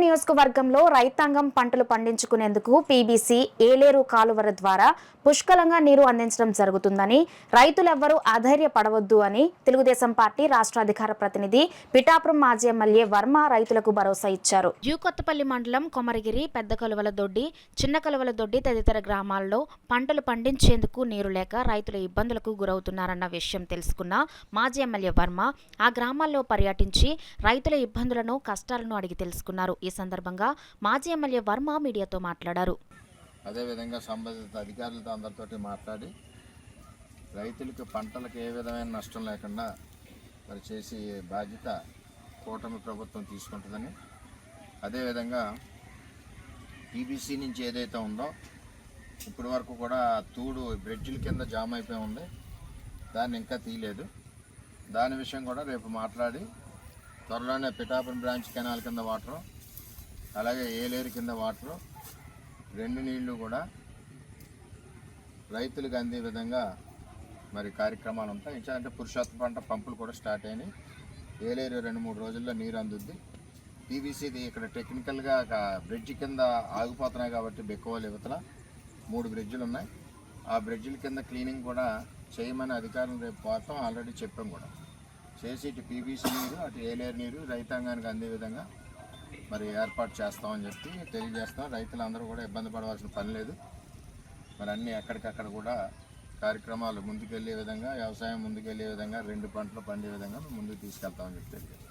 నియోజకవర్గంలో రైతాంగం పంటలు పండించుకునేందుకు పీబీసీ ఏలేరు కాలువల ద్వారా పుష్కలంగా నీరు అందించడం జరుగుతుందని రైతులెవ్వరూ అధైర్యపడవద్దు అని తెలుగుదేశం పార్టీ రాష్ట్ర అధికార ప్రతినిధి పిఠాపురం మాజీ ఎమ్మెల్యే వర్మ రైతులకు భరోసా ఇచ్చారు. కొత్తపల్లి మండలం కొమరగిరి, పెద్ద కలువల దొడ్డి, చిన్న కలువల దొడ్డి తదితర గ్రామాల్లో పంటలు పండించేందుకు నీరు లేక రైతులు ఇబ్బందులకు గురవుతున్నారన్న విషయం తెలుసుకున్న మాజీ ఎమ్మెల్యే వర్మ ఆ గ్రామాల్లో పర్యటించి రైతుల ఇబ్బందులను, కష్టాలను అడిగి తెలుసుకున్నారు. ఈ సందర్భంగా మాజీ ఎమ్మెల్యే వర్మ మీడియాతో మాట్లాడారు. అదేవిధంగా సంబంధిత అధికారులతో అందరితోటి మాట్లాడి రైతులకు పంటలకు ఏ విధమైన నష్టం లేకుండా మరి చేసి బాధ్యత కూటమి ప్రభుత్వం తీసుకుంటుందని, అదేవిధంగా పీబీసీ నుంచి ఏదైతే ఉందో ఇప్పటి వరకు కూడా తూడు బ్రిడ్జిల కింద జామ్ అయిపోయి ఉంది, దాన్ని ఇంకా తీయలేదు. దాని విషయం కూడా రేపు మాట్లాడి త్వరలోనే పిఠాపురం బ్రాంచ్ కెనాల్ కింద వాటరు, అలాగే ఏలేరు కింద వాటరు, రెండు నీళ్లు కూడా రైతులకు అందే విధంగా మరి కార్యక్రమాలు ఉంటాయి. అంటే పురుషోత్త పంట పంపులు కూడా స్టార్ట్ అయినాయి. ఏలేరు 2-3 రోజుల్లో నీరు అందుద్ది. పీవీసీది ఇక్కడ టెక్నికల్గా బ్రిడ్జి కింద ఆగిపోతున్నాయి కాబట్టి బెక్కువలు యువతల 3 బ్రిడ్జిలు ఉన్నాయి. ఆ బ్రిడ్జిల కింద క్లీనింగ్ కూడా చేయమని అధికారులు రేపు పోతాం ఆల్రెడీ చెప్పాం కూడా. చేసి ఇటు పీవీసీ నీరు అటు ఏలేరు నీరు రైతాంగానికి అందే విధంగా మరి ఏర్పాటు చేస్తామని చెప్పి తెలియజేస్తాం. రైతులందరూ కూడా ఇబ్బంది పడవలసిన పని లేదు. మరి అన్నీ ఎక్కడికక్కడ కూడా కార్యక్రమాలు ముందుకెళ్లే విధంగా, వ్యవసాయం ముందుకెళ్లే విధంగా, 2 పంటలు పండే విధంగా ముందుకు తీసుకెళ్తామని చెప్పి తెలియజేస్తాం.